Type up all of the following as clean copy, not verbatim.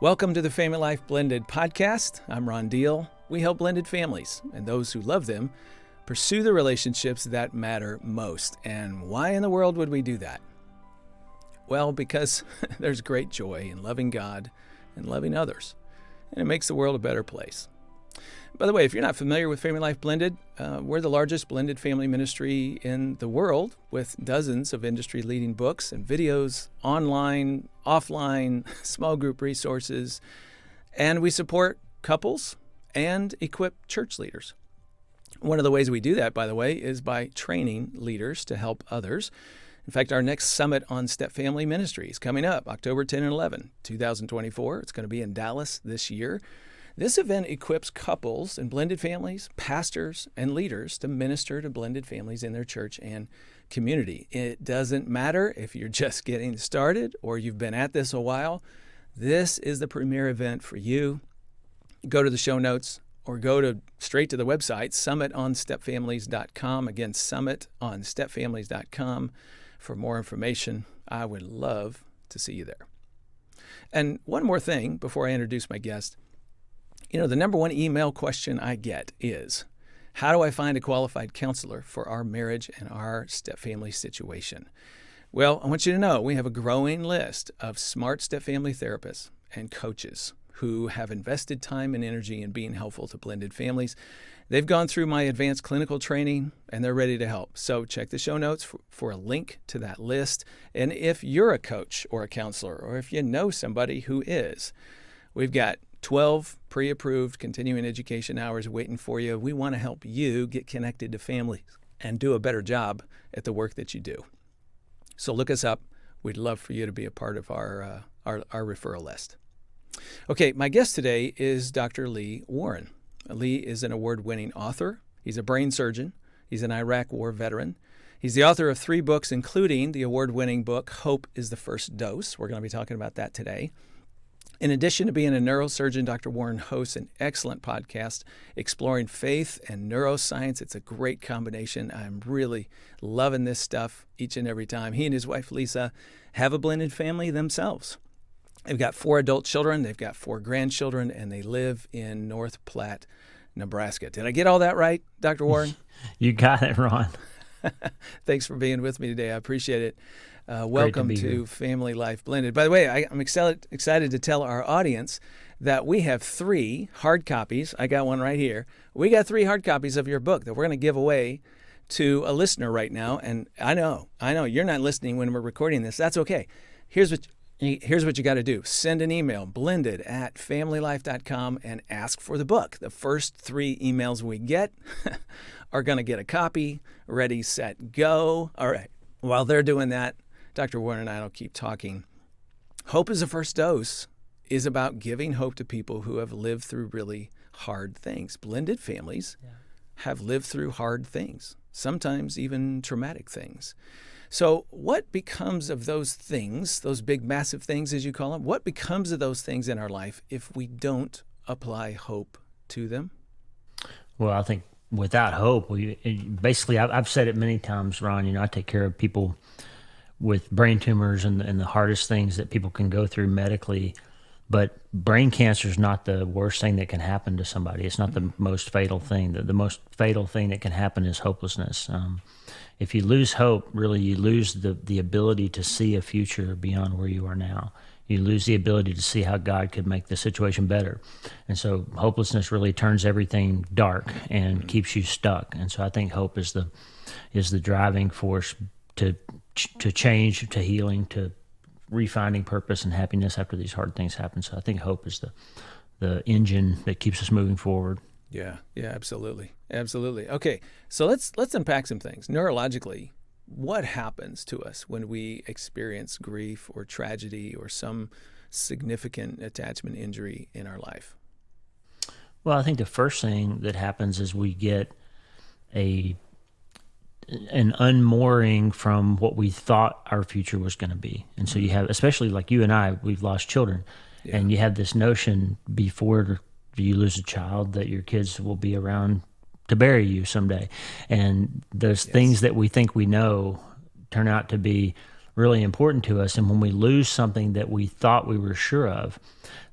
Welcome to the FamilyLife Blended podcast. I'm Ron Deal. We help blended families and those who love them pursue the relationships that matter most. And why in the world would we do that? Well, because there's great joy in loving God and loving others, and it makes the world a better place. By the way, if you're not familiar with FamilyLife Blended, we're the largest blended family ministry in the world with dozens of industry-leading books and videos, online, offline, small group resources, and we support couples and equip church leaders. One of the ways we do that, by the way, is by training leaders to help others. In fact, our next summit on Step Family Ministry is coming up October 10 and 11, 2024. It's going to be in Dallas this year. This event equips couples and blended families, pastors, and leaders to minister to blended families in their church and community. It doesn't matter if you're just getting started or you've been at this a while. This is the premier event for you. Go to the show notes or straight to the website, summitonstepfamilies.com. Again, summitonstepfamilies.com for more information. I would love to see you there. And one more thing before I introduce my guest. You know, the number one email question I get is, how do I find a qualified counselor for our marriage and our step-family situation? Well, I want you to know we have a growing list of smart step-family therapists and coaches who have invested time and energy in being helpful to blended families. They've gone through my advanced clinical training, and they're ready to help. So check the show notes for a link to that list. And if you're a coach or a counselor, or if you know somebody who is, we've got 12 pre-approved continuing education hours waiting for you. We want to help you get connected to families and do a better job at the work that you do. So look us up. We'd love for you to be a part of our referral list. Okay, my guest today is Dr. Lee Warren. Lee is an award-winning author. He's a brain surgeon. He's an Iraq War veteran. He's the author of 3 books, including the award-winning book, Hope is the First Dose. We're going to be talking about that today. In addition to being a neurosurgeon, Dr. Warren hosts an excellent podcast exploring faith and neuroscience. It's a great combination. I'm really loving this stuff each and every time. He and his wife, Lisa, have a blended family themselves. They've got 4 adult children, they've got 4 grandchildren, and they live in North Platte, Nebraska. Did I get all that right, Dr. Warren? You got it, Ron. Thanks for being with me today. I appreciate it. Welcome to FamilyLife Blended. By the way, I'm excited to tell our audience that we have 3 hard copies. I got one right here. We got 3 hard copies of your book that we're going to give away to a listener right now. And I know you're not listening when we're recording this. That's okay. Here's what you got to do. Send an email, blended@familylife.com, and ask for the book. The first 3 emails we get are going to get a copy. Ready, set, go. All right. While they're doing that, Dr. Warren and I will keep talking. Hope is the First Dose is about giving hope to people who have lived through really hard things. Blended families have lived through hard things, sometimes even traumatic things. So what becomes of those things, those big, massive things, as you call them, what becomes of those things in our life if we don't apply hope to them? Well, I think without hope, basically, I've said it many times, Ron, I take care of people with brain tumors and the hardest things that people can go through medically. But brain cancer is not the worst thing that can happen to somebody. It's not the most fatal thing. The most fatal thing that can happen is hopelessness. If you lose hope, really, you lose the ability to see a future beyond where you are now. You lose the ability to see how God could make the situation better. And so hopelessness really turns everything dark and keeps you stuck. And so I think hope is the driving force to change, to healing, to refinding purpose and happiness after these hard things happen. So I think hope is the engine that keeps us moving forward. Yeah, absolutely. Okay, so let's unpack some things. Neurologically, what happens to us when we experience grief or tragedy or some significant attachment injury in our life? Well, I think the first thing that happens is we get an unmooring from what we thought our future was going to be. And so you have, especially like you and I, we've lost children, and you have this notion before you lose a child that your kids will be around to bury you someday. And those things that we think we know turn out to be really important to us. And when we lose something that we thought we were sure of,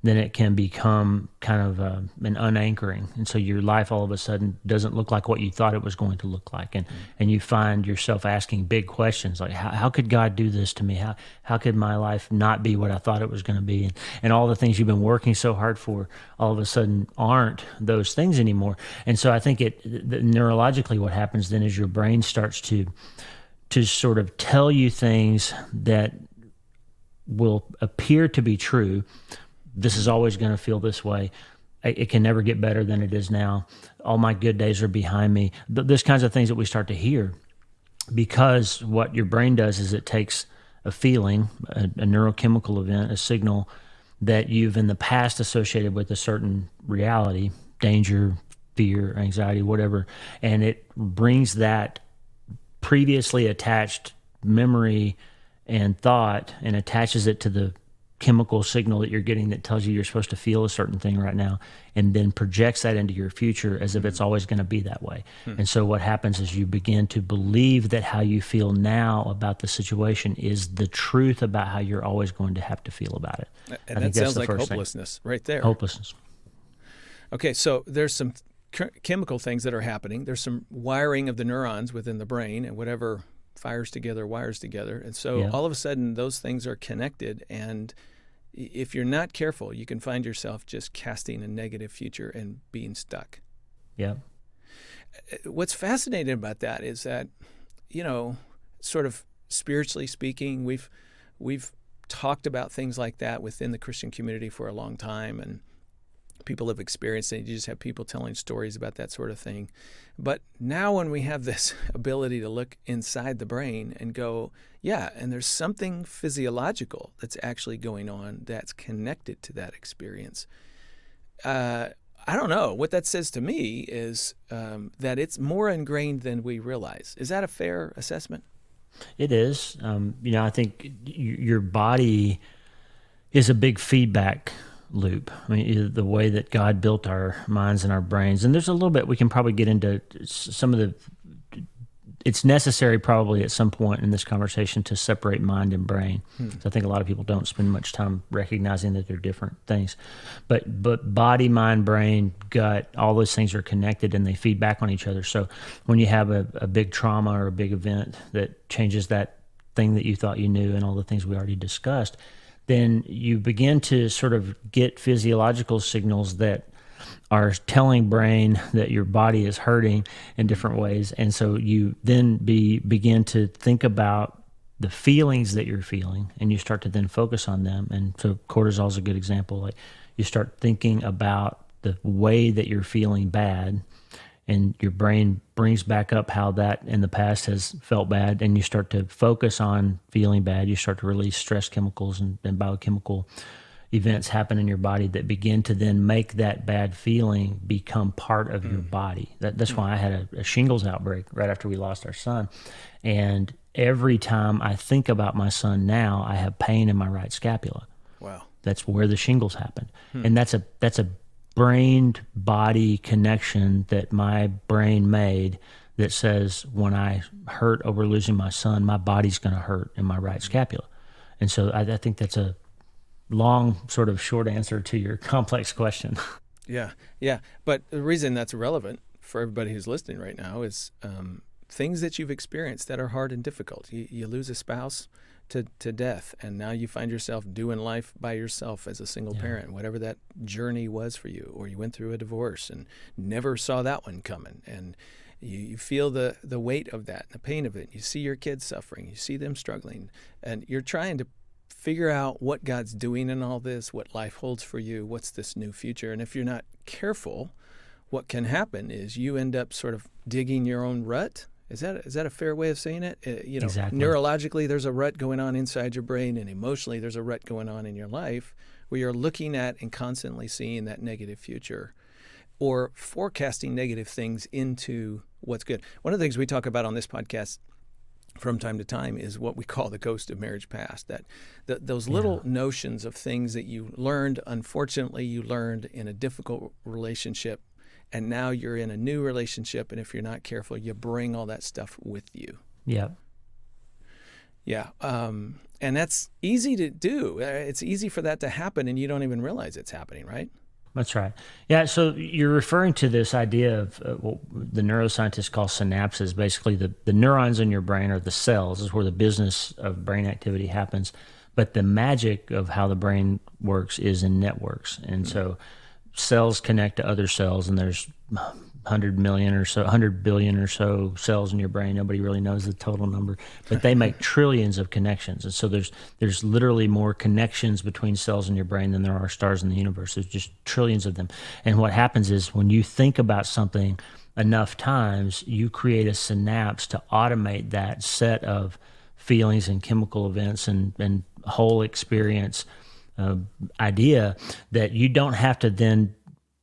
then it can become kind of an unanchoring. And so your life all of a sudden doesn't look like what you thought it was going to look like. And you find yourself asking big questions like, how could God do this to me? How could my life not be what I thought it was going to be? And all the things you've been working so hard for all of a sudden aren't those things anymore. And so I think neurologically what happens then is your brain starts to sort of tell you things that will appear to be true. This is always going to feel this way. It can never get better than it is now. All my good days are behind me. Those kinds of things that we start to hear, because what your brain does is it takes a feeling, a neurochemical event, a signal that you've in the past associated with a certain reality, danger, fear, anxiety, whatever, and it brings that previously attached memory and thought and attaches it to the chemical signal that you're getting that tells you you're supposed to feel a certain thing right now, and then projects that into your future as if it's always going to be that way. And so what happens is you begin to believe that how you feel now about the situation is the truth about how you're always going to have to feel about it. And that sounds like hopelessness right there. Hopelessness. Okay, so there's some chemical things that are happening. There's some wiring of the neurons within the brain, and whatever fires together wires together. And so all of a sudden those things are connected, and if you're not careful, you can find yourself just casting a negative future and being stuck. Yeah. What's fascinating about that is that, sort of spiritually speaking, we've talked about things like that within the Christian community for a long time, and people have experienced it. You just have people telling stories about that sort of thing. But now when we have this ability to look inside the brain and go, yeah, and there's something physiological that's actually going on that's connected to that experience. I don't know. What that says to me is that it's more ingrained than we realize. Is that a fair assessment? It is. I think your body is a big feedback loop. I mean, the way that God built our minds and our brains, and there's a little bit we can probably get into some of it's necessary probably at some point in this conversation to separate mind and brain. So I think a lot of people don't spend much time recognizing that they're different things, but body, mind, brain, gut, all those things are connected and they feed back on each other. So when you have a big trauma or a big event that changes that thing that you thought you knew and all the things we already discussed, then you begin to sort of get physiological signals that are telling brain that your body is hurting in different ways. And so you then begin to think about the feelings that you're feeling, and you start to then focus on them. And so cortisol is a good example. Like you start thinking about the way that you're feeling bad, and your brain brings back up how that in the past has felt bad, and you start to focus on feeling bad. You start to release stress chemicals and biochemical events happen in your body that begin to then make that bad feeling become part of your body. That's why I had a shingles outbreak right after we lost our son. And every time I think about my son now, I have pain in my right scapula. Wow. That's where the shingles happened. And that's a brain-body connection that my brain made that says when I hurt over losing my son, my body's going to hurt in my right scapula. And so I think that's a long sort of short answer to your complex question. Yeah. But the reason that's relevant for everybody who's listening right now is things that you've experienced that are hard and difficult. You lose a spouse to death, and now you find yourself doing life by yourself as a single parent, whatever that journey was for you, or you went through a divorce and never saw that one coming, and you feel the weight of that, the pain of it. You see your kids suffering, you see them struggling, and you're trying to figure out what God's doing in all this, what life holds for you, what's this new future. And if you're not careful, what can happen is you end up sort of digging your own rut. Is that a fair way of saying it? Exactly. Neurologically, there's a rut going on inside your brain, and emotionally, there's a rut going on in your life where you're looking at and constantly seeing that negative future or forecasting negative things into what's good. One of the things we talk about on this podcast from time to time is what we call the ghost of marriage past, that those little notions of things that you learned, unfortunately, you learned in a difficult relationship, and now you're in a new relationship, and if you're not careful, you bring all that stuff with you. Yeah. Yeah. And that's easy to do. It's easy for that to happen, and you don't even realize it's happening, right? That's right. Yeah. So you're referring to this idea of what the neuroscientists call synapses. Basically, the neurons in your brain are the cells, is where the business of brain activity happens. But the magic of how the brain works is in networks. And so cells connect to other cells, and there's 100 million or so, 100 billion or so cells in your brain. Nobody really knows the total number, but they make trillions of connections. And so there's literally more connections between cells in your brain than there are stars in the universe. There's just trillions of them. And what happens is when you think about something enough times, you create a synapse to automate that set of feelings and chemical events and whole experience idea that you don't have to then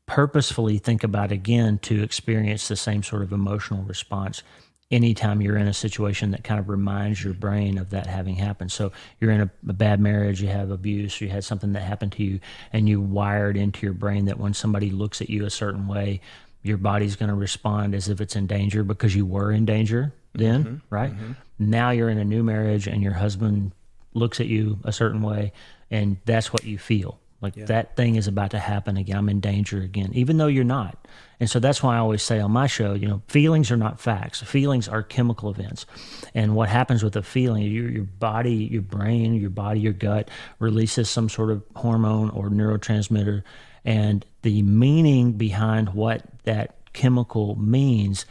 purposefully think about again to experience the same sort of emotional response anytime you're in a situation that kind of reminds your brain of that having happened. So you're in a bad marriage, you have abuse, you had something that happened to you, and you wired into your brain that when somebody looks at you a certain way, your body's going to respond as if it's in danger because you were in danger then, right? Now you're in a new marriage and your husband looks at you a certain way, and that's what you feel. Like that thing is about to happen again. I'm in danger again, even though you're not. And so that's why I always say on my show, feelings are not facts. Feelings are chemical events. And what happens with a feeling, your body, your brain, your body, your gut releases some sort of hormone or neurotransmitter. And the meaning behind what that chemical means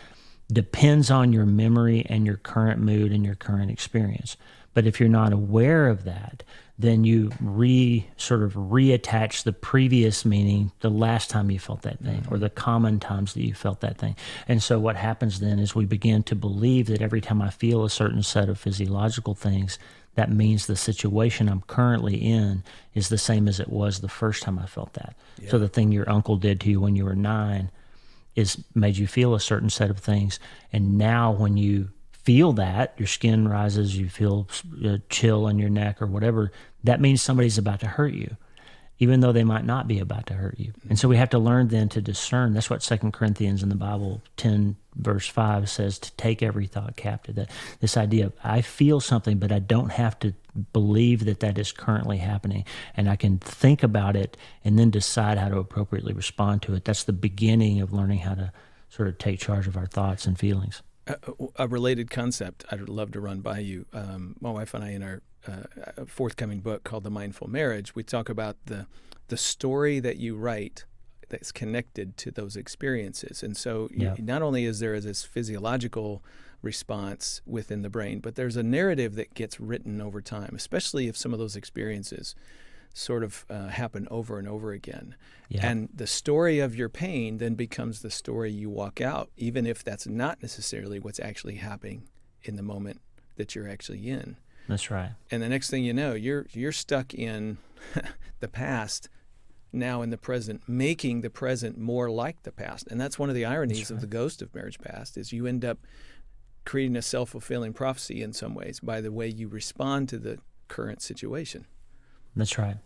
depends on your memory and your current mood and your current experience. But if you're not aware of that, then you reattach the previous meaning the last time you felt that thing or the common times that you felt that thing. And so what happens then is we begin to believe that every time I feel a certain set of physiological things, that means the situation I'm currently in is the same as it was the first time I felt that. Yeah. So the thing your uncle did to you when you were 9 is made you feel a certain set of things. And now when you feel that, your skin rises, you feel a chill in your neck or whatever, that means somebody's about to hurt you, even though they might not be about to hurt you. And so we have to learn then to discern. That's what 2 Corinthians in the Bible 10 verse 5 says, to take every thought captive. That this idea of I feel something, but I don't have to believe that that is currently happening. And I can think about it and then decide how to appropriately respond to it. That's the beginning of learning how to sort of take charge of our thoughts and feelings. A related concept I'd love to run by you. My wife and I, in our forthcoming book called The Mindful Marriage, we talk about the story that you write that's connected to those experiences. And so not only is there this physiological response within the brain, but there's a narrative that gets written over time, especially if some of those experiences sort of happen over and over again. Yeah. And the story of your pain then becomes the story you walk out, even if that's not necessarily what's actually happening in the moment that you're actually in. That's right. And the next thing you know, you're stuck in the past, now in the present, making the present more like the past. And that's one of the ironies of the ghost of marriage past, is you end up creating a self-fulfilling prophecy in some ways by the way you respond to the current situation. That's right.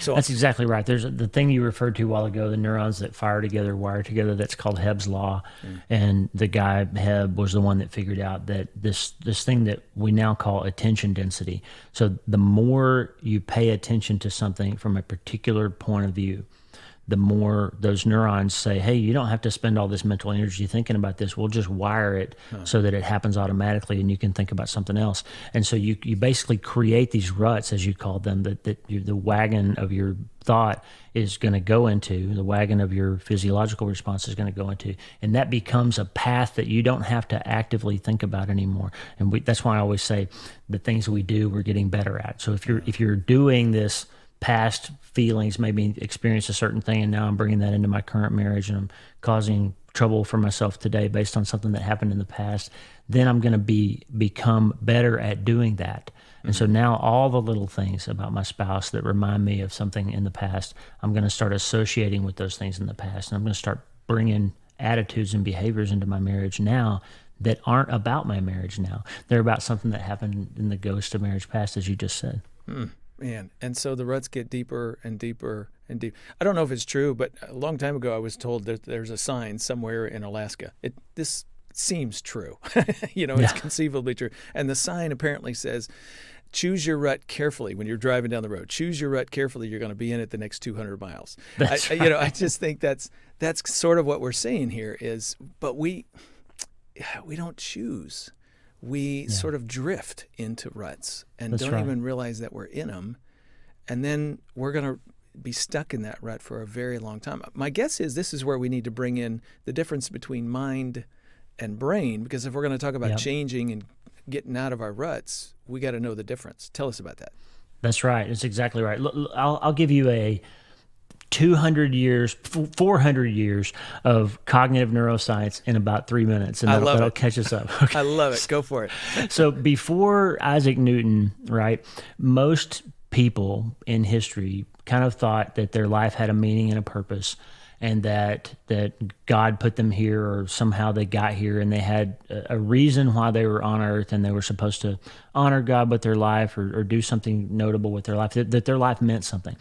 So that's exactly right. There's the thing you referred to a while ago, the neurons that fire together, wire together, that's called Hebb's law. And the guy Hebb was the one that figured out that this thing that we now call attention density. So the more you pay attention to something from a particular point of view, the more those neurons say, hey, you don't have to spend all this mental energy thinking about this. We'll just wire it so that it happens automatically and you can think about something else. And so you basically create these ruts, as you call them, that the wagon of your thought is going to go into, the wagon of your physiological response is going to go into, and that becomes a path that you don't have to actively think about anymore. And that's why I always say the things we do, we're getting better at. So if you're doing this past feelings, maybe experience a certain thing, and now I'm bringing that into my current marriage and I'm causing trouble for myself today based on something that happened in the past, then I'm going to become better at doing that. And so now all the little things about my spouse that remind me of something in the past, I'm going to start associating with those things in the past, and I'm going to start bringing attitudes and behaviors into my marriage now that aren't about my marriage now. They're about something that happened in the ghost of marriage past, as you just said. Man, and so the ruts get deeper and deeper and deeper. I don't know if it's true, but a long time ago I was told that there's a sign somewhere in Alaska. This seems true. It's conceivably true. And the sign apparently says, choose your rut carefully when you're driving down the road. Choose your rut carefully. You're going to be in it the next 200 miles. That's right. I just think that's sort of what we're saying here is, but we don't choose. We sort of drift into ruts and don't even realize that we're in them. And then we're going to be stuck in that rut for a very long time. My guess is this is where we need to bring in the difference between mind and brain, because if we're going to talk about changing and getting out of our ruts, we got to know the difference. Tell us about that. That's right. That's exactly right. I'll give you a 200 years, 400 years of cognitive neuroscience in about 3 minutes, and that'll catch us up. Okay. I love it. Go for it. So before Isaac Newton, right, most people in history kind of thought that their life had a meaning and a purpose, and that God put them here, or somehow they got here, and they had a reason why they were on earth, and they were supposed to honor God with their life, or do something notable with their life, that their life meant something.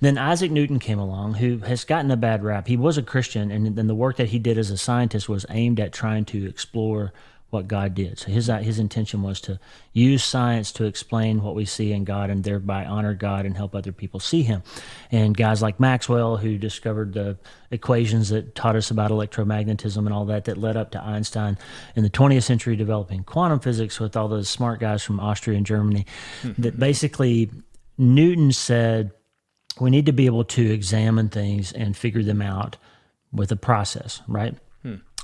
Then Isaac Newton came along, who has gotten a bad rap. He was a Christian, and then the work that he did as a scientist was aimed at trying to explore what God did. So his intention was to use science to explain what we see in God, and thereby honor God and help other people see him. And guys like Maxwell, who discovered the equations that taught us about electromagnetism and all that led up to Einstein in the 20th century developing quantum physics with all those smart guys from Austria and Germany, that basically Newton said we need to be able to examine things and figure them out with a process, right?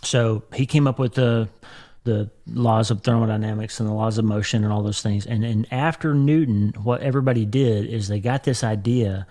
So he came up with the laws of thermodynamics and the laws of motion and all those things. And after Newton, what everybody did is they got this idea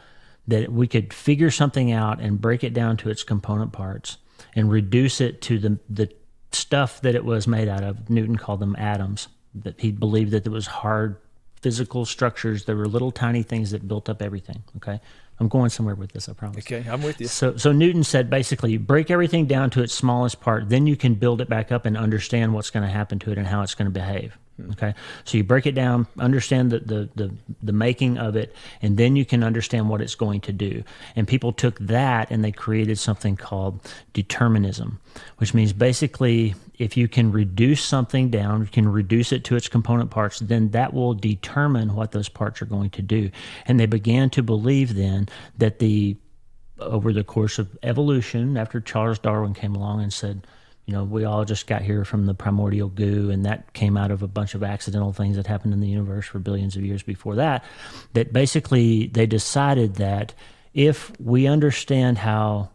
that we could figure something out and break it down to its component parts and reduce it to the stuff that it was made out of. Newton called them atoms. That he believed that there was hard physical structures. There were little tiny things that built up everything, okay? I'm going somewhere with this, I promise. Okay, I'm with you. So Newton said, basically, you break everything down to its smallest part, then you can build it back up and understand what's going to happen to it and how it's going to behave. Okay, so you break it down, understand the making of it, and then you can understand what it's going to do. And people took that and they created something called determinism, which means basically if you can reduce something down, you can reduce it to its component parts, then that will determine what those parts are going to do. And they began to believe then that over the course of evolution, after Charles Darwin came along and said, we all just got here from the primordial goo, and that came out of a bunch of accidental things that happened in the universe for billions of years before that basically they decided that if we understand how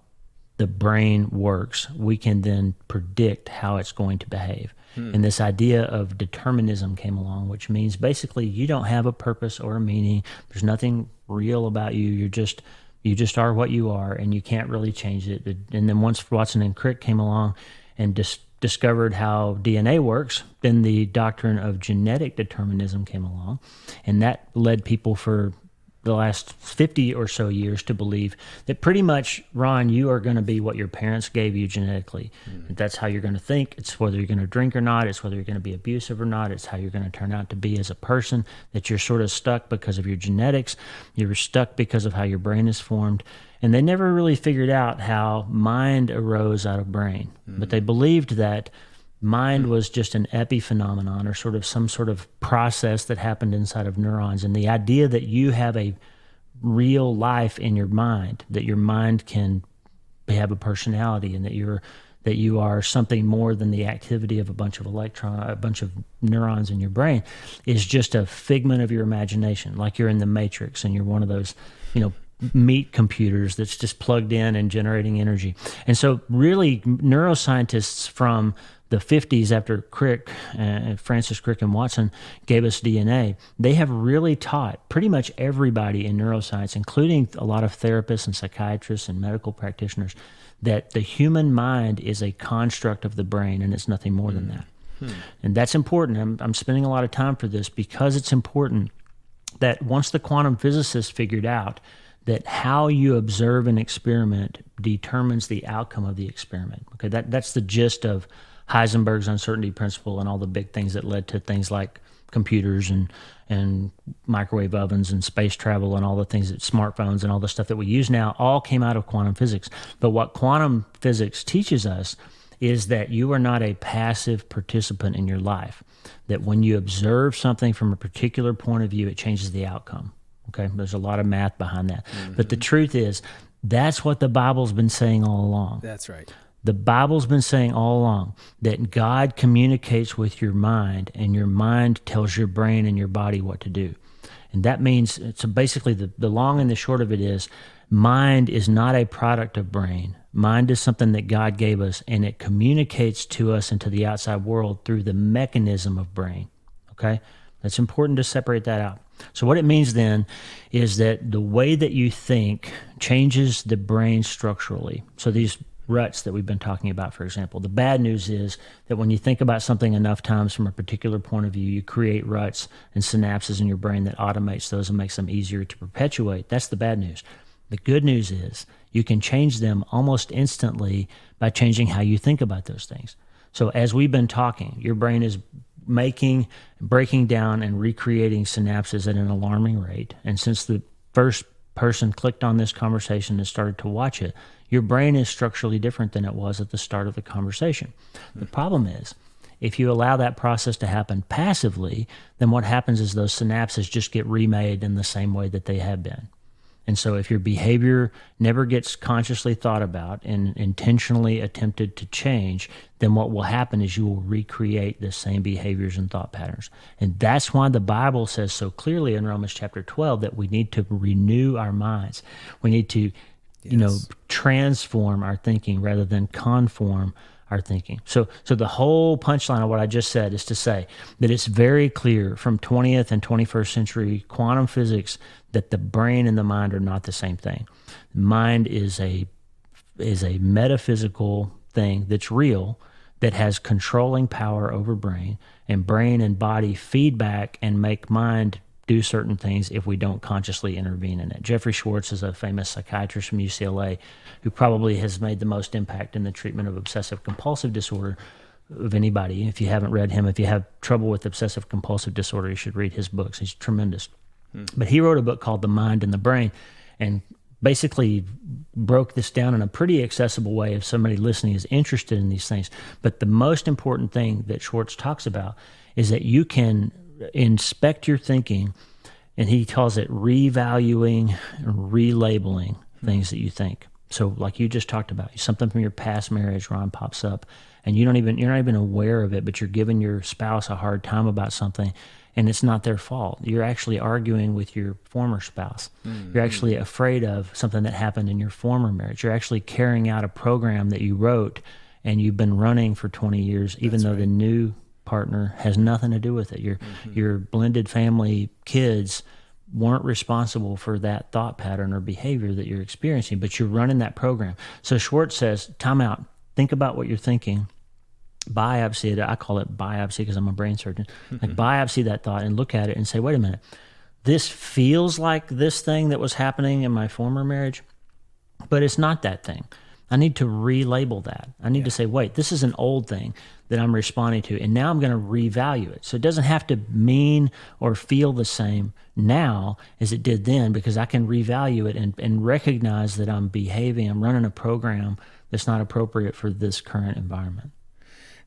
the brain works, we can then predict how it's going to behave. And this idea of determinism came along, which means basically you don't have a purpose or a meaning. There's nothing real about you. You just are what you are, and you can't really change it. And then once Watson and Crick came along and discovered how DNA works, then the doctrine of genetic determinism came along, and that led people for the last 50 or so years to believe that pretty much, Ron, you are going to be what your parents gave you genetically. That's how you're going to think. It's whether you're going to drink or not. It's whether you're going to be abusive or not. It's how you're going to turn out to be as a person, that you're sort of stuck because of your genetics. You're stuck because of how your brain is formed. And they never really figured out how mind arose out of brain. But they believed that mind was just an epiphenomenon, or sort of some sort of process that happened inside of neurons. And the idea that you have a real life in your mind, that your mind can have a personality, and that you are something more than the activity of a bunch of neurons in your brain, is just a figment of your imagination. Like you're in the Matrix and you're one of those, meat computers that's just plugged in and generating energy. And so really neuroscientists from the 50s, after Crick, Francis Crick and Watson gave us DNA, they have really taught pretty much everybody in neuroscience, including a lot of therapists and psychiatrists and medical practitioners, that the human mind is a construct of the brain, and it's nothing more than that. And that's important. I'm spending a lot of time for this because it's important that once the quantum physicists figured out that how you observe an experiment determines the outcome of the experiment. Okay, that's the gist of Heisenberg's uncertainty principle and all the big things that led to things like computers and microwave ovens and space travel and all the things that smartphones and all the stuff that we use now all came out of quantum physics. But what quantum physics teaches us is that you are not a passive participant in your life. That when you observe something from a particular point of view, it changes the outcome. Okay, there's a lot of math behind that. But the truth is, that's what the Bible's been saying all along. That's right. The Bible's been saying all along that God communicates with your mind, and your mind tells your brain and your body what to do. And that means, so basically the long and the short of it is, mind is not a product of brain. Mind is something that God gave us, and it communicates to us and to the outside world through the mechanism of brain. Okay? It's important to separate that out. So what it means then is that the way that you think changes the brain structurally. So these ruts that we've been talking about, for example, the bad news is that when you think about something enough times from a particular point of view, you create ruts and synapses in your brain that automates those and makes them easier to perpetuate. That's the bad news. The good news is you can change them almost instantly by changing how you think about those things. So as we've been talking, your brain is breaking down and recreating synapses at an alarming rate. And since the first person clicked on this conversation and started to watch it, your brain is structurally different than it was at the start of the conversation. The problem is, if you allow that process to happen passively, then what happens is those synapses just get remade in the same way that they have been. And so if your behavior never gets consciously thought about and intentionally attempted to change, then what will happen is you will recreate the same behaviors and thought patterns. And that's why the Bible says so clearly in Romans chapter 12 that we need to renew our minds. We need to, transform our thinking rather than conform our thinking. So the whole punchline of what I just said is to say that it's very clear from 20th and 21st century quantum physics that the brain and the mind are not the same thing. Mind is a metaphysical thing that's real, that has controlling power over brain, and brain and body feedback and make mind do certain things if we don't consciously intervene in it. Jeffrey Schwartz is a famous psychiatrist from UCLA who probably has made the most impact in the treatment of obsessive compulsive disorder of anybody. If you haven't read him, if you have trouble with obsessive compulsive disorder, you should read his books. He's tremendous. But he wrote a book called The Mind and the Brain, and basically broke this down in a pretty accessible way if somebody listening is interested in these things. But the most important thing that Schwartz talks about is that you can inspect your thinking, and he calls it revaluing and relabeling things that you think. So like you just talked about, something from your past marriage, Ron, pops up, and you're not even aware of it, but you're giving your spouse a hard time about something, and it's not their fault. You're actually arguing with your former spouse. You're actually afraid of something that happened in your former marriage. You're actually carrying out a program that you wrote and you've been running for 20 years, even though the new partner has nothing to do with it. Your blended family kids weren't responsible for that thought pattern or behavior that you're experiencing, but you're running that program. So Schwartz says, time out, think about what you're thinking, biopsy it. I call it biopsy because I'm a brain surgeon. Like biopsy that thought and look at it and say, wait a minute, this feels like this thing that was happening in my former marriage, but it's not that thing. I need to relabel that. I need to say, wait, this is an old thing that I'm responding to, and now I'm going to revalue it. So it doesn't have to mean or feel the same now as it did then, because I can revalue it and recognize that I'm running a program that's not appropriate for this current environment.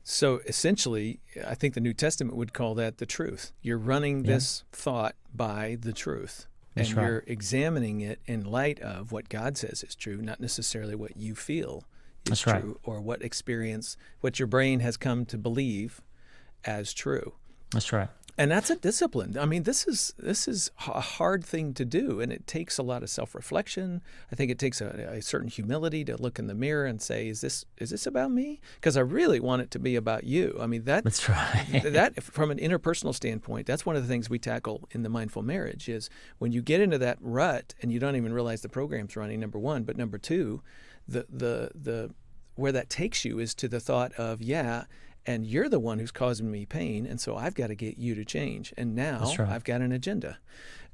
So essentially, I think the New Testament would call that the truth. You're running this thought by the truth. That's and right. You're examining it in light of what God says is true, not necessarily what you feel is That's true, right. or what your brain has come to believe as true. That's right. And that's a discipline. I mean, this is a hard thing to do, and it takes a lot of self-reflection. I think it takes a certain humility to look in the mirror and say, "Is this about me?" Because I really want it to be about you. I mean, That's right. that from an interpersonal standpoint, that's one of the things we tackle in the mindful marriage. Is when you get into that rut and you don't even realize the program's running. Number one, but number two, the where that takes you is to the thought of and you're the one who's causing me pain, and so I've got to get you to change. And now I've got an agenda,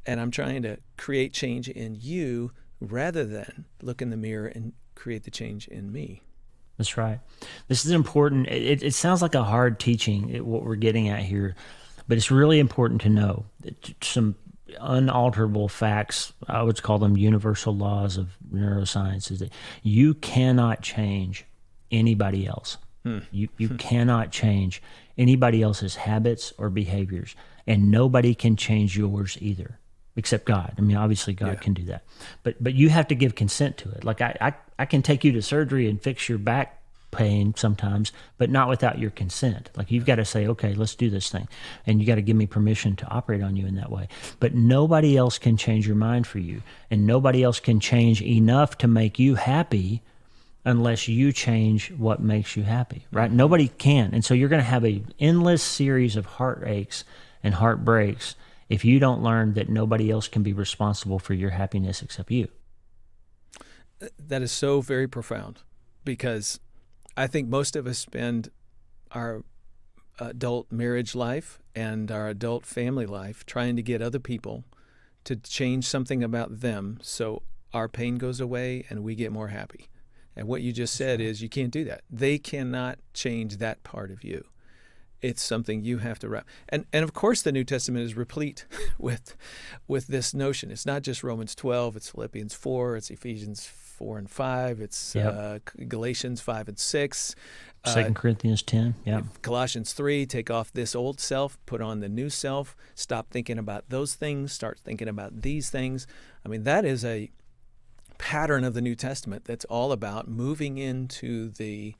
and I'm trying to create change in you rather than look in the mirror and create the change in me. That's right. This is important. It sounds like a hard teaching, what we're getting at here, but it's really important to know that some unalterable facts, I would call them universal laws of neuroscience, is that you cannot change anybody else. You cannot change anybody else's habits or behaviors, and nobody can change yours either, except God. I mean, obviously God can do that, but you have to give consent to it. Like I can take you to surgery and fix your back pain sometimes, but not without your consent. Like you've got to say, okay, let's do this thing. And you got to give me permission to operate on you in that way. But nobody else can change your mind for you. And nobody else can change enough to make you happy unless you change what makes you happy, right? Nobody can. And so you're going to have an endless series of heartaches and heartbreaks if you don't learn that nobody else can be responsible for your happiness except you. That is so very profound, because I think most of us spend our adult marriage life and our adult family life trying to get other people to change something about them so our pain goes away and we get more happy. And what you just said is you can't do that. They cannot change that part of you. It's something you have to wrap. And of course the New Testament is replete with this notion. It's not just Romans 12, it's Philippians 4, it's Ephesians 4 and 5, it's Galatians 5 and 6. 2 Corinthians 10, Colossians 3, take off this old self, put on the new self, stop thinking about those things, start thinking about these things. I mean, that is a pattern of the New Testament that's all about moving into the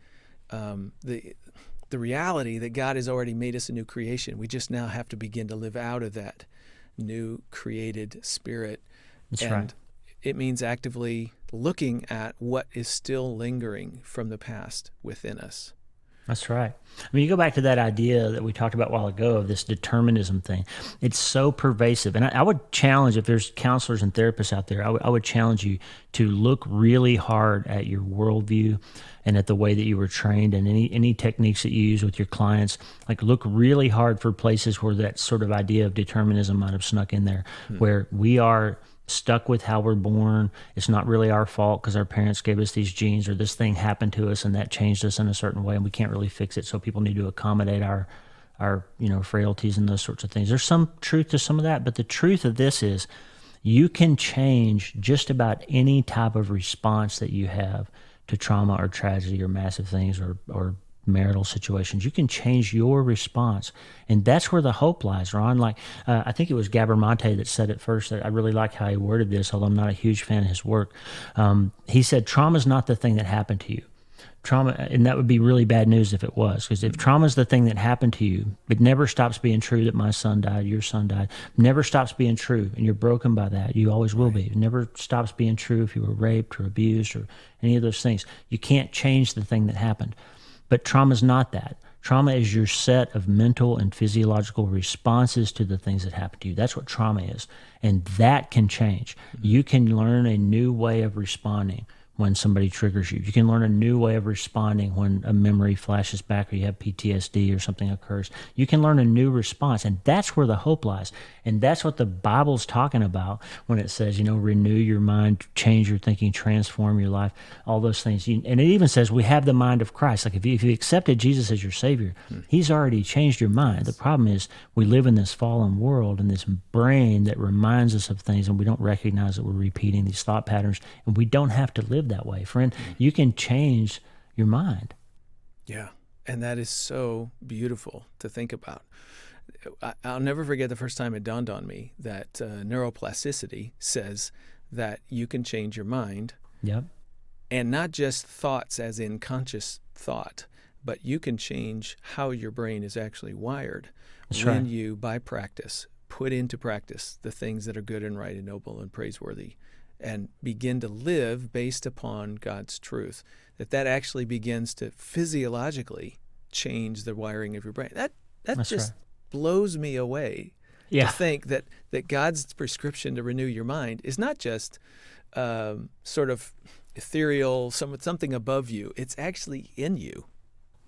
reality that God has already made us a new creation. We just now have to begin to live out of that new created spirit. That's and right. It means actively looking at what is still lingering from the past within us. That's right. I mean, you go back to that idea that we talked about a while ago of this determinism thing. It's so pervasive. And I would challenge, if there's counselors and therapists out there, I would challenge you to look really hard at your worldview and at the way that you were trained and any techniques that you use with your clients. Like, look really hard for places where that sort of idea of determinism might have snuck in there, where we are stuck with how we're born. It's not really our fault because our parents gave us these genes, or this thing happened to us and that changed us in a certain way and we can't really fix it. So people need to accommodate our frailties and those sorts of things. There's some truth to some of that, but the truth of this is you can change just about any type of response that you have to trauma or tragedy or massive things or marital situations. You can change your response. And that's where the hope lies, Ron. Like, I think it was Gabor-Mate that said it first. I really like how he worded this, although I'm not a huge fan of his work. He said, trauma is not the thing that happened to you. Trauma, and that would be really bad news if it was, because if trauma is the thing that happened to you, it never stops being true that my son died, your son died. It never stops being true, and you're broken by that. You always will be. It never stops being true if you were raped or abused or any of those things. You can't change the thing that happened. But trauma is not that. Trauma is your set of mental and physiological responses to the things that happen to you. That's what trauma is. And that can change. You can learn a new way of responding when somebody triggers you. You can learn a new way of responding when a memory flashes back or you have PTSD or something occurs. You can learn a new response, and that's where the hope lies. And that's what the Bible's talking about when it says, renew your mind, change your thinking, transform your life, all those things. And it even says we have the mind of Christ. Like if you accepted Jesus as your Savior, He's already changed your mind. The problem is we live in this fallen world and this brain that reminds us of things, and we don't recognize that we're repeating these thought patterns, and we don't have to live that way. Friend, you can change your mind. Yeah, and that is so beautiful to think about. I'll never forget the first time it dawned on me that neuroplasticity says that you can change your mind. Yep. And not just thoughts as in conscious thought, but you can change how your brain is actually wired. That's when right. you, by practice, put into practice the things that are good and right and noble and praiseworthy, and begin to live based upon God's truth, that actually begins to physiologically change the wiring of your brain. That That's just right. blows me away to think that God's prescription to renew your mind is not just sort of ethereal, something above you. It's actually in you.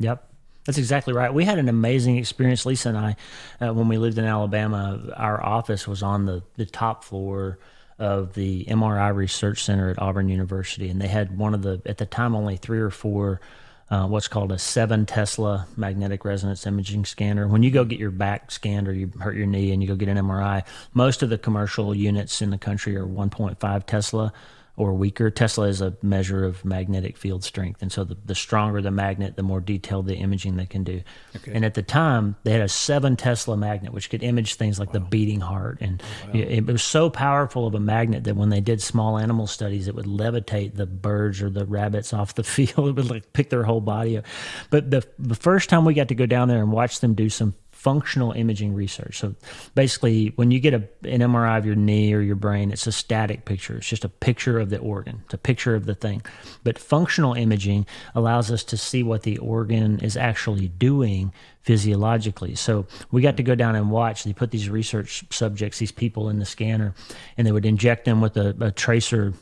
Yep. That's exactly right. We had an amazing experience, Lisa and I, when we lived in Alabama. Our office was on the top floor of the MRI Research Center at Auburn University, and they had one of the, at the time, only 3 or 4 what's called a 7 Tesla magnetic resonance imaging scanner. When you go get your back scanned or you hurt your knee and you go get an MRI, most of the commercial units in the country are 1.5 Tesla or weaker. Tesla is a measure of magnetic field strength. And so the stronger the magnet, the more detailed the imaging they can do. Okay. And at the time, they had a 7 Tesla magnet, which could image things like the beating heart. And it was so powerful of a magnet that when they did small animal studies, it would levitate the birds or the rabbits off the field. It would like pick their whole body up. But the first time we got to go down there and watch them do some functional imaging research. So basically, when you get an MRI of your knee or your brain, it's a static picture. It's just a picture of the organ. It's a picture of the thing. But functional imaging allows us to see what the organ is actually doing physiologically. So we got to go down and watch. They put these research subjects, these people in the scanner, and they would inject them with a tracer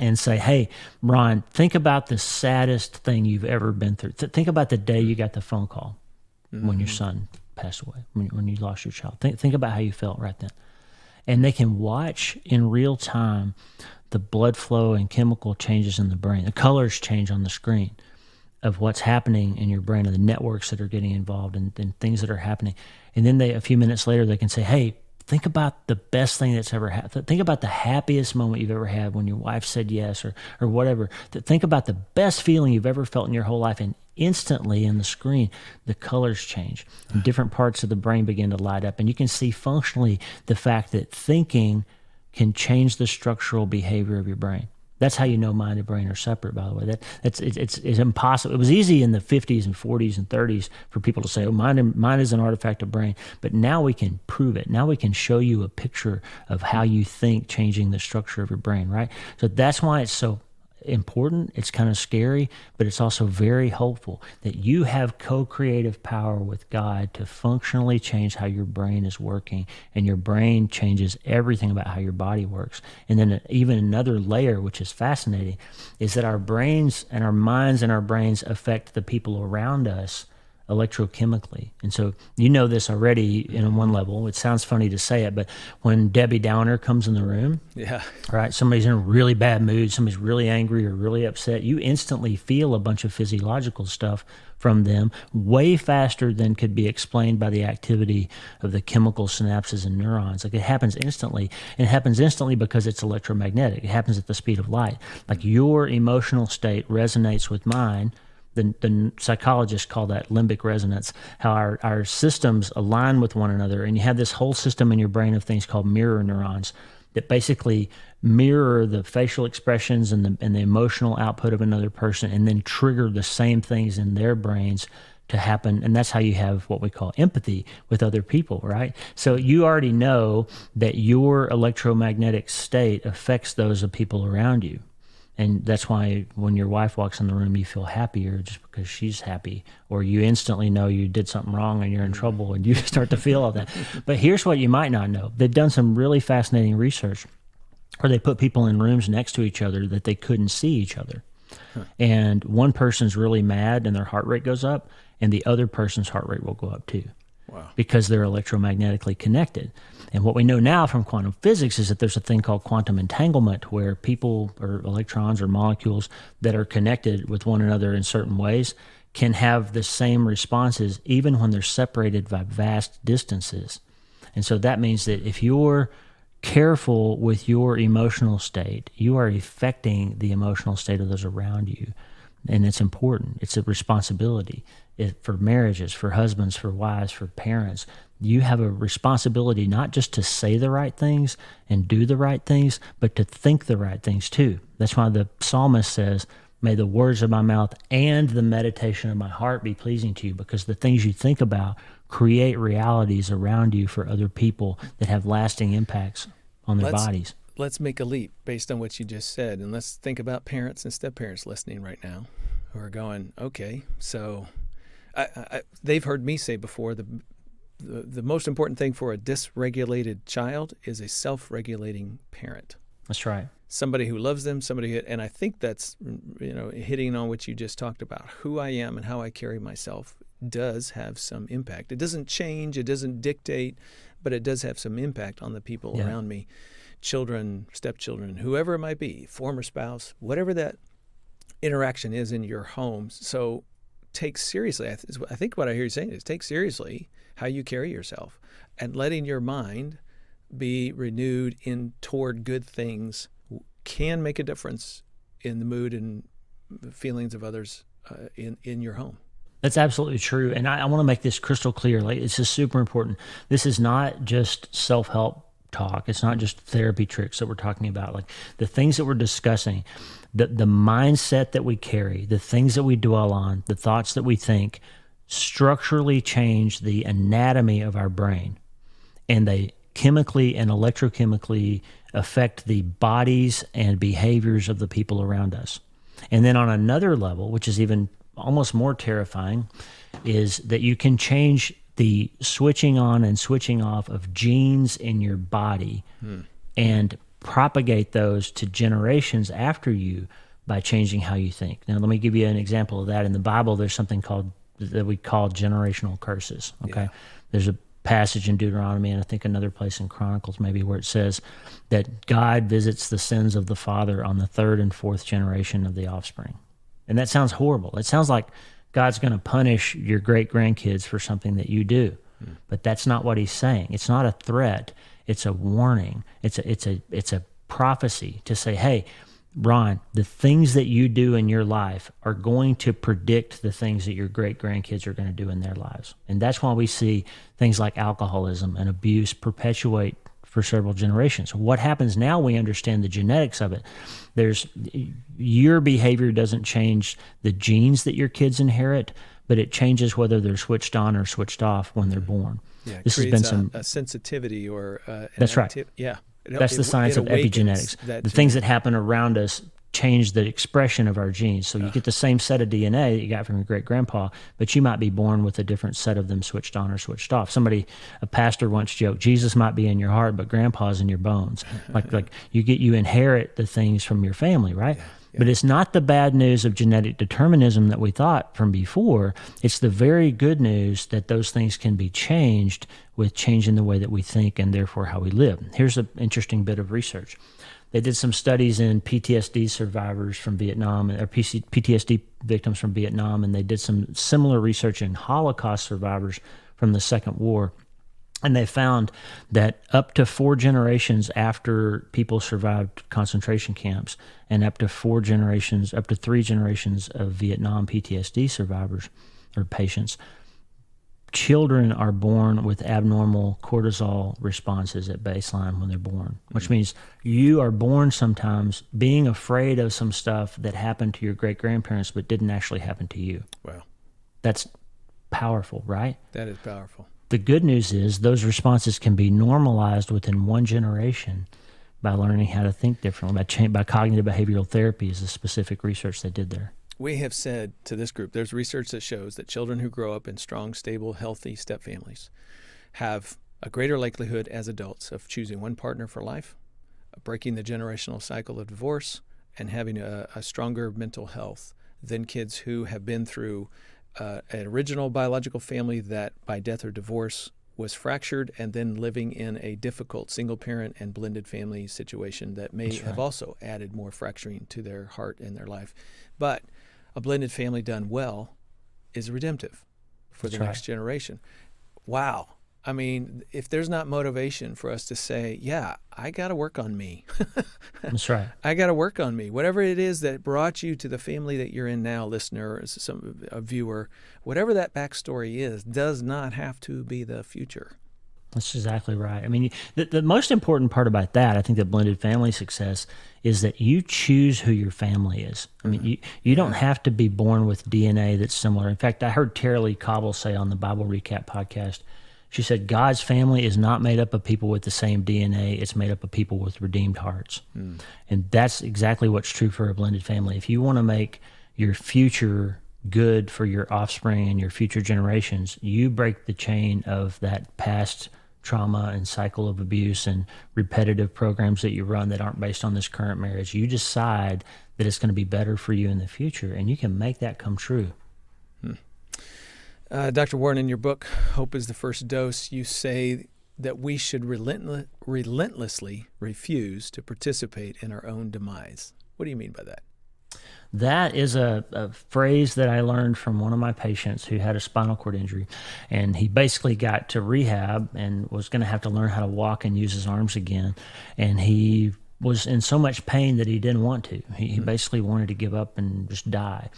and say, hey, Ron, think about the saddest thing you've ever been through. Think about the day you got the phone call when your son passed away, when you lost your child. Think about how you felt right then. And they can watch in real time the blood flow and chemical changes in the brain. The colors change on the screen of what's happening in your brain and the networks that are getting involved and things that are happening. And then a few minutes later, they can say, hey, think about the best thing that's ever happened. Think about the happiest moment you've ever had when your wife said yes or whatever. Think about the best feeling you've ever felt in your whole life. And instantly in the screen, the colors change. And different parts of the brain begin to light up. And you can see functionally the fact that thinking can change the structural behavior of your brain. That's how you know mind and brain are separate, by the way. It's impossible. It was easy in the 50s and 40s and 30s for people to say, oh, mind is an artifact of brain. But now we can prove it. Now we can show you a picture of how you think changing the structure of your brain, right? So that's why it's so important. It's kind of scary, but it's also very hopeful that you have co-creative power with God to functionally change how your brain is working, and your brain changes everything about how your body works. And then even another layer, which is fascinating, is that our brains and our minds and our brains affect the people around us electrochemically. And so you know this already in one level. It sounds funny to say it, but when Debbie Downer comes in the room, right, somebody's in a really bad mood, somebody's really angry or really upset, you instantly feel a bunch of physiological stuff from them way faster than could be explained by the activity of the chemical synapses and neurons. Like it happens instantly. And it happens instantly because it's electromagnetic. It happens at the speed of light. Like your emotional state resonates with mine. The psychologists call that limbic resonance, how our systems align with one another. And you have this whole system in your brain of things called mirror neurons that basically mirror the facial expressions and the emotional output of another person, and then trigger the same things in their brains to happen. And that's how you have what we call empathy with other people, right? So you already know that your electromagnetic state affects those of people around you. And that's why when your wife walks in the room, you feel happier just because she's happy, or you instantly know you did something wrong and you're in trouble and you start to feel all that. But here's what you might not know. They've done some really fascinating research where they put people in rooms next to each other that they couldn't see each other. And one person's really mad and their heart rate goes up, and the other person's heart rate will go up too. Wow. Because they're electromagnetically connected. And what we know now from quantum physics is that there's a thing called quantum entanglement, where people or electrons or molecules that are connected with one another in certain ways can have the same responses even when they're separated by vast distances. And so that means that if you're careful with your emotional state, you are affecting the emotional state of those around you. And it's important. It's a responsibility for marriages, for husbands, for wives, for parents. You have a responsibility not just to say the right things and do the right things, but to think the right things too. That's why the psalmist says, may the words of my mouth and the meditation of my heart be pleasing to you, because the things you think about create realities around you for other people that have lasting impacts on their bodies. Let's make a leap based on what you just said, and let's think about parents and step-parents listening right now who are going, okay, so they've heard me say before, the most important thing for a dysregulated child is a self-regulating parent. That's right. Somebody who loves them, and I think that's, hitting on what you just talked about. Who I am and how I carry myself does have some impact. It doesn't change, it doesn't dictate, but it does have some impact on the people around me. Children, stepchildren, whoever it might be, former spouse, whatever that interaction is in your home. So take seriously, I think what I hear you saying is take seriously how you carry yourself, and letting your mind be renewed toward good things can make a difference in the mood and feelings of others in your home. That's absolutely true. And I want to make this crystal clear. Like, it's just super important. This is not just self-help talk. It's not just therapy tricks that we're talking about. Like, the things that we're discussing, the mindset that we carry, the things that we dwell on, the thoughts that we think, structurally change the anatomy of our brain. And they chemically and electrochemically affect the bodies and behaviors of the people around us. And then on another level, which is even almost more terrifying, is that you can change the switching on and switching off of genes in your body and propagate those to generations after you by changing how you think. Now, let me give you an example of that. In the Bible, there's something that we call generational curses. Okay, yeah. There's a passage in Deuteronomy, and I think another place in Chronicles maybe, where it says that God visits the sins of the father on the third and fourth generation of the offspring. And that sounds horrible. It sounds like God's going to punish your great-grandkids for something that you do. But that's not what he's saying. It's not a threat. It's a warning. It's a prophecy to say, hey, Ron, the things that you do in your life are going to predict the things that your great-grandkids are going to do in their lives. And that's why we see things like alcoholism and abuse perpetuate for several generations. What happens now, we understand the genetics of it. Your behavior doesn't change the genes that your kids inherit, but it changes whether they're switched on or switched off when they're born. Yeah, this has been a sensitivity or that's right. Yeah. That's the science of epigenetics. The things that happen around us change the expression of our genes. So you get the same set of DNA that you got from your great-grandpa, but you might be born with a different set of them switched on or switched off. A pastor once joked, Jesus might be in your heart, but grandpa's in your bones. like you inherit the things from your family, right? Yeah. But it's not the bad news of genetic determinism that we thought from before. It's the very good news that those things can be changed with changing the way that we think and therefore how we live. Here's an interesting bit of research. They did some studies in PTSD survivors from Vietnam, or PTSD victims from Vietnam, and they did some similar research in Holocaust survivors from the Second War. And they found that up to 4 generations after people survived concentration camps, and up to 3 generations of Vietnam PTSD survivors or patients, children are born with abnormal cortisol responses at baseline when they're born, which means you are born sometimes being afraid of some stuff that happened to your great-grandparents but didn't actually happen to you. Wow. That's powerful, right? That is powerful. The good news is those responses can be normalized within 1 generation by learning how to think differently, by cognitive behavioral therapy is the specific research they did there. We have said to this group, there's research that shows that children who grow up in strong, stable, healthy step families have a greater likelihood as adults of choosing one partner for life, breaking the generational cycle of divorce, and having a stronger mental health than kids who have been through an original biological family that by death or divorce was fractured, and then living in a difficult single-parent and blended family situation that may have also added more fracturing to their heart and their life. But a blended family done well is redemptive for the next generation. Wow. I mean, if there's not motivation for us to say, yeah, I got to work on me. That's right. I got to work on me. Whatever it is that brought you to the family that you're in now, listener, a viewer, whatever that backstory is, does not have to be the future. That's exactly right. I mean, the most important part about that, I think, the blended family success is that you choose who your family is. I mean, you don't have to be born with DNA that's similar. In fact, I heard Tara Lee Cobble say on the Bible Recap podcast, she said, God's family is not made up of people with the same DNA. It's made up of people with redeemed hearts. And that's exactly what's true for a blended family. If you want to make your future good for your offspring and your future generations, you break the chain of that past trauma and cycle of abuse and repetitive programs that you run that aren't based on this current marriage. You decide that it's going to be better for you in the future, and you can make that come true. Dr. Warren, in your book, Hope is the First Dose, you say that we should relentlessly refuse to participate in our own demise. What do you mean by that? That is a phrase that I learned from one of my patients who had a spinal cord injury. And he basically got to rehab and was going to have to learn how to walk and use his arms again. And he was in so much pain that he didn't want to. He basically wanted to give up and just die.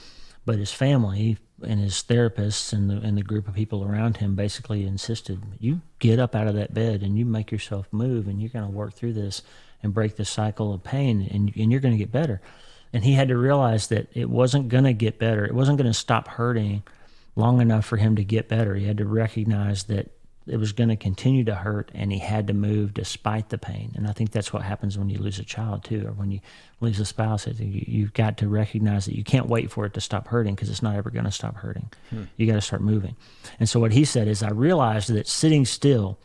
But his family and his therapists and the group of people around him basically insisted, you get up out of that bed and you make yourself move, and you're going to work through this and break the cycle of pain, and you're going to get better. And he had to realize that it wasn't going to get better. It wasn't going to stop hurting long enough for him to get better. He had to recognize that it was going to continue to hurt, and he had to move despite the pain. And I think that's what happens when you lose a child too, or when you lose a spouse. You've got to recognize that you can't wait for it to stop hurting, because it's not ever going to stop hurting. You got to start moving. And so what he said is, I realized that sitting still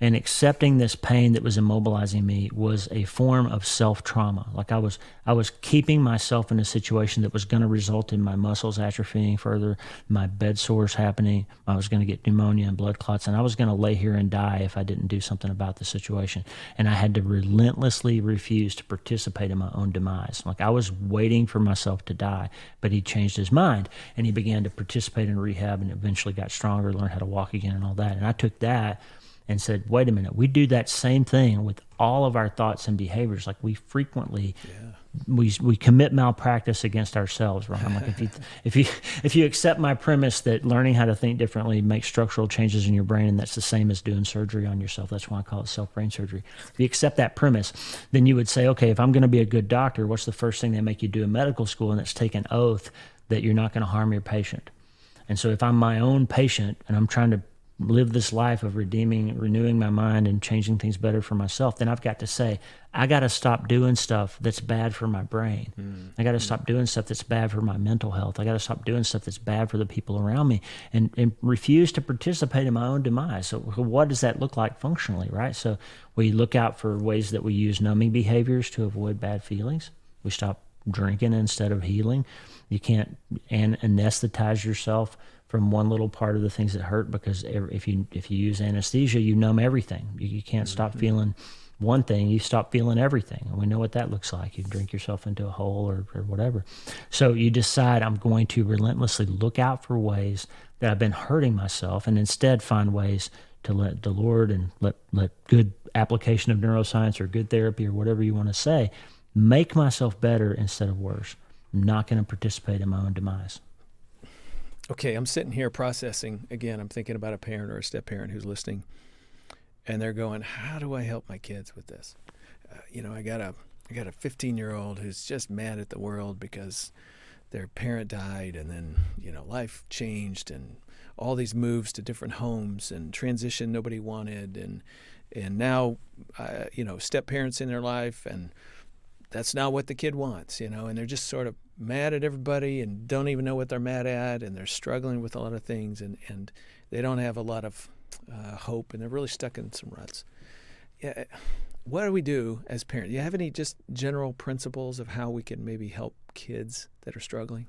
and accepting this pain that was immobilizing me was a form of self-trauma. Like I was keeping myself in a situation that was going to result in my muscles atrophying further, my bed sores happening, I was going to get pneumonia and blood clots, and I was going to lay here and die if I didn't do something about the situation. And I had to relentlessly refuse to participate in my own demise. Like I was waiting for myself to die, but he changed his mind, and he began to participate in rehab, and eventually got stronger, learned how to walk again and all that. And I took that and said, wait a minute, we do that same thing with all of our thoughts and behaviors. Like we frequently, we commit malpractice against ourselves, Ron. Like if you accept my premise that learning how to think differently makes structural changes in your brain, and that's the same as doing surgery on yourself. That's why I call it self-brain surgery. If you accept that premise, then you would say, okay, if I'm going to be a good doctor, what's the first thing they make you do in medical school? And it's take an oath that you're not going to harm your patient. And so if I'm my own patient and I'm trying to live this life of renewing my mind and changing things better for myself, then I've got to say, I got to stop doing stuff that's bad for my brain. I got to stop doing stuff that's bad for my mental health. I got to stop doing stuff that's bad for the people around me, and refuse to participate in my own demise. So what does that look like functionally, right? So we look out for ways that we use numbing behaviors to avoid bad feelings. We stop drinking instead of healing. You can't anesthetize yourself from one little part of the things that hurt, because if you use anesthesia, you numb everything. You can't stop feeling one thing, you stop feeling everything. And we know what that looks like. You drink yourself into a hole or whatever. So you decide, I'm going to relentlessly look out for ways that I've been hurting myself, and instead find ways to let the Lord and let good application of neuroscience or good therapy or whatever you want to say, make myself better instead of worse. I'm not going to participate in my own demise. Okay, I'm sitting here processing. Again, I'm thinking about a parent or a step-parent who's listening, and they're going, how do I help my kids with this? I got a 15-year-old who's just mad at the world because their parent died, and then, life changed, and all these moves to different homes and transition nobody wanted, and now, step-parents in their life, and that's not what the kid wants, and they're just sort of mad at everybody and don't even know what they're mad at, and they're struggling with a lot of things, and they don't have a lot of hope, and they're really stuck in some ruts. Yeah, what do we do as parents? Do you have any just general principles of how we can maybe help kids that are struggling?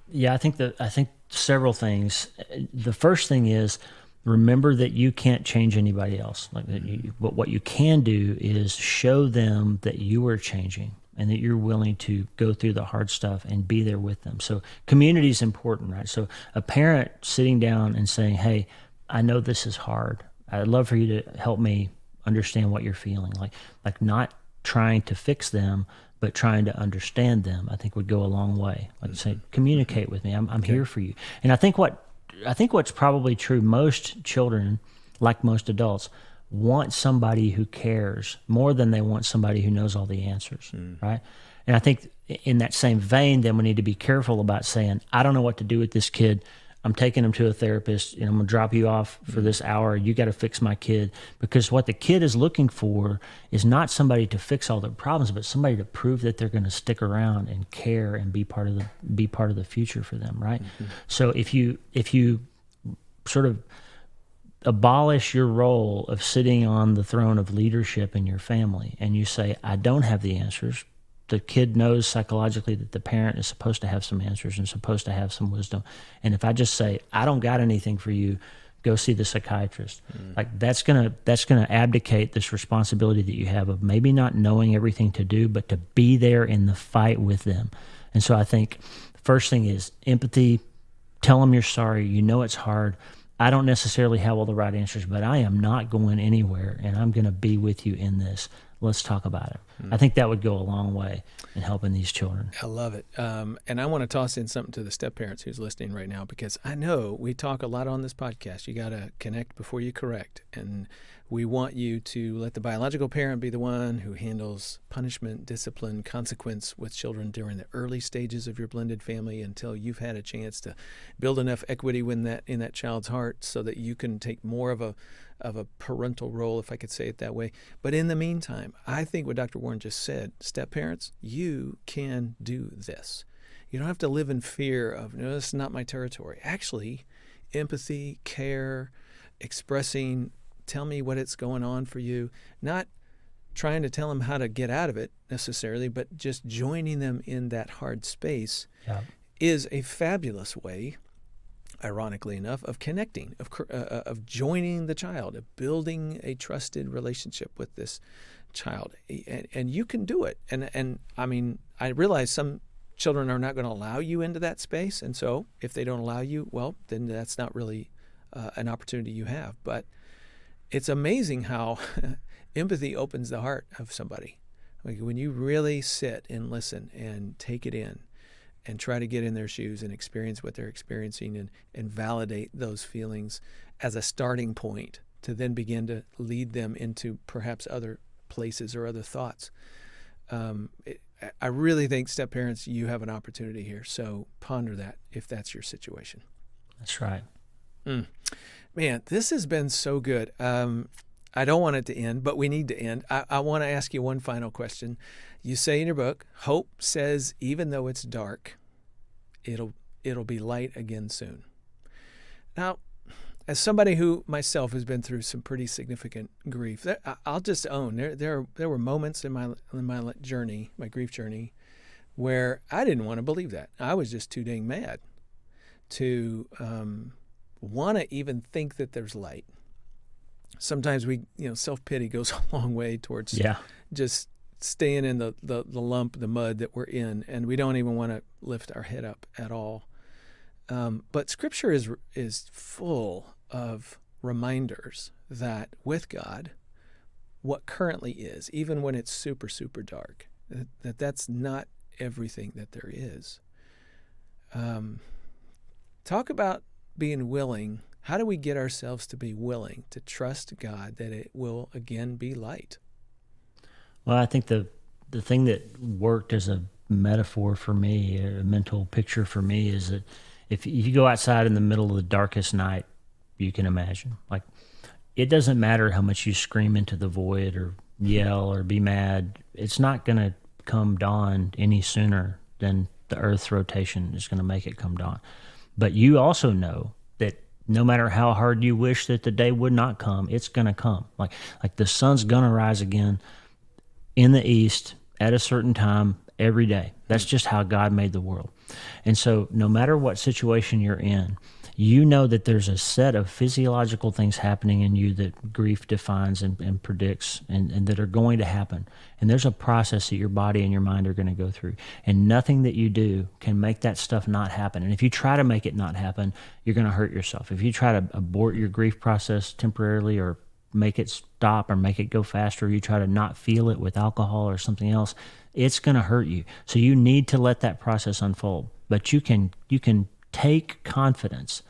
Yeah, I think several things. The first thing is, remember that you can't change anybody else. But what you can do is show them that you are changing, and that you're willing to go through the hard stuff and be there with them. So community is important, right? So a parent sitting down and saying, hey, I know this is hard. I'd love for you to help me understand what you're feeling. Like not trying to fix them, but trying to understand them, I think would go a long way. Like say, communicate with me. I'm here for you. And I think what's probably true, most children, like most adults, want somebody who cares more than they want somebody who knows all the answers, right? And I think in that same vein, then we need to be careful about saying, I don't know what to do with this kid. I'm taking him to a therapist, I'm going to drop you off for this hour. You got to fix my kid. Because what the kid is looking for is not somebody to fix all their problems, but somebody to prove that they're going to stick around and care and be part of the future for them, right? So if you sort of abolish your role of sitting on the throne of leadership in your family, and you say, I don't have the answers. The kid knows psychologically that the parent is supposed to have some answers and supposed to have some wisdom. And if I just say, I don't got anything for you, go see the psychiatrist. Like that's gonna abdicate this responsibility that you have of maybe not knowing everything to do, but to be there in the fight with them. And so I think the first thing is empathy. Tell them you're sorry. You know it's hard. I don't necessarily have all the right answers, but I am not going anywhere, and I'm going to be with you in this. Let's talk about it. I think that would go a long way in helping these children. I love it. And I want to toss in something to the step parents who's listening right now, because I know we talk a lot on this podcast. You got to connect before you correct. And we want you to let the biological parent be the one who handles punishment, discipline, consequence with children during the early stages of your blended family until you've had a chance to build enough equity in that child's heart so that you can take more of a parental role, if I could say it that way. But in the meantime, I think what Dr. Warren just said, step parents, you can do this. You don't have to live in fear of, no, this is not my territory. Actually, empathy, care, expressing, tell me what it's going on for you, not trying to tell them how to get out of it necessarily, but just joining them in that hard space is a fabulous way, ironically enough, of connecting, of joining the child, of building a trusted relationship with this child. And you can do it. And I mean, I realize some children are not going to allow you into that space. And so if they don't allow you, well, then that's not really an opportunity you have. But it's amazing how empathy opens the heart of somebody. Like when you really sit and listen and take it in and try to get in their shoes and experience what they're experiencing and validate those feelings as a starting point to then begin to lead them into perhaps other places or other thoughts. I really think step parents, you have an opportunity here. So ponder that if that's your situation. That's right. Man, this has been so good. I don't want it to end, but we need to end. I want to ask you one final question. You say in your book, hope says even though it's dark, it'll be light again soon. Now, as somebody who myself has been through some pretty significant grief, I'll just own there were moments in my journey, my grief journey, where I didn't want to believe that. I was just too dang mad to want to even think that there's light. Sometimes self-pity goes a long way towards just staying in the lump, the mud that we're in, and we don't even want to lift our head up at all. But Scripture is full of reminders that with God, what currently is, even when it's super, super dark, that's not everything that there is. Talk about being willing. How do we get ourselves to be willing to trust God that it will again be light? Well, I think the thing that worked as a metaphor for me, a mental picture for me, is that if you go outside in the middle of the darkest night you can imagine, like, it doesn't matter how much you scream into the void or yell or be mad, it's not going to come dawn any sooner than the Earth's rotation is going to make it come dawn. But you also know that no matter how hard you wish that the day would not come, it's going to come. Like the sun's going to rise again in the east at a certain time every day. That's just how God made the world. And so no matter what situation you're in, you know that there's a set of physiological things happening in you that grief defines and predicts and that are going to happen. And there's a process that your body and your mind are going to go through. And nothing that you do can make that stuff not happen. And if you try to make it not happen, you're going to hurt yourself. If you try to abort your grief process temporarily or make it stop or make it go faster, or you try to not feel it with alcohol or something else, it's going to hurt you. So you need to let that process unfold. But you can take confidence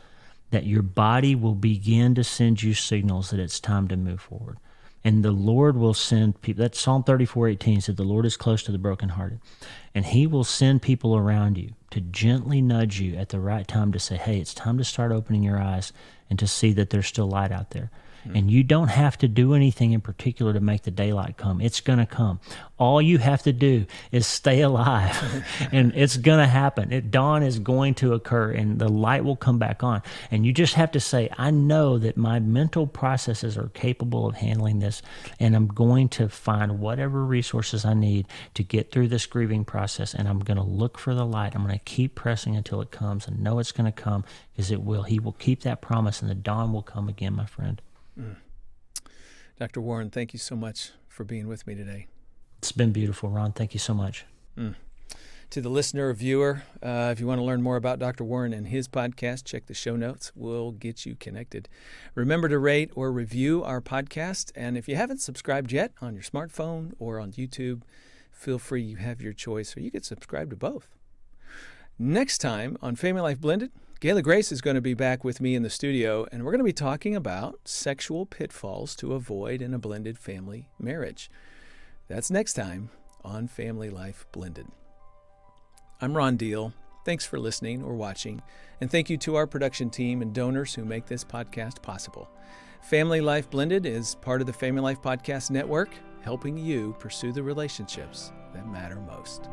that your body will begin to send you signals that it's time to move forward. And the Lord will send people. That's Psalm 34:18 said, the Lord is close to the brokenhearted. And he will send people around you to gently nudge you at the right time to say, hey, it's time to start opening your eyes and to see that there's still light out there. And you don't have to do anything in particular to make the daylight come. It's going to come. All you have to do is stay alive, and it's going to happen. Dawn is going to occur, and the light will come back on. And you just have to say, I know that my mental processes are capable of handling this, and I'm going to find whatever resources I need to get through this grieving process, and I'm going to look for the light. I'm going to keep pressing until it comes, and know it's going to come, because it will. He will keep that promise, and the dawn will come again, my friend. Dr. Warren, thank you so much for being with me today. It's been beautiful, Ron. Thank you so much. To the listener or viewer, if you want to learn more about Dr. Warren and his podcast, check the show notes. We'll get you connected. Remember to rate or review our podcast. And if you haven't subscribed yet on your smartphone or on YouTube, feel free. You have your choice, or you could subscribe to both. Next time on Family Life Blended, Gayla Grace is going to be back with me in the studio, and we're going to be talking about sexual pitfalls to avoid in a blended family marriage. That's next time on Family Life Blended. I'm Ron Deal. Thanks for listening or watching, and thank you to our production team and donors who make this podcast possible. Family Life Blended is part of the Family Life Podcast Network, helping you pursue the relationships that matter most.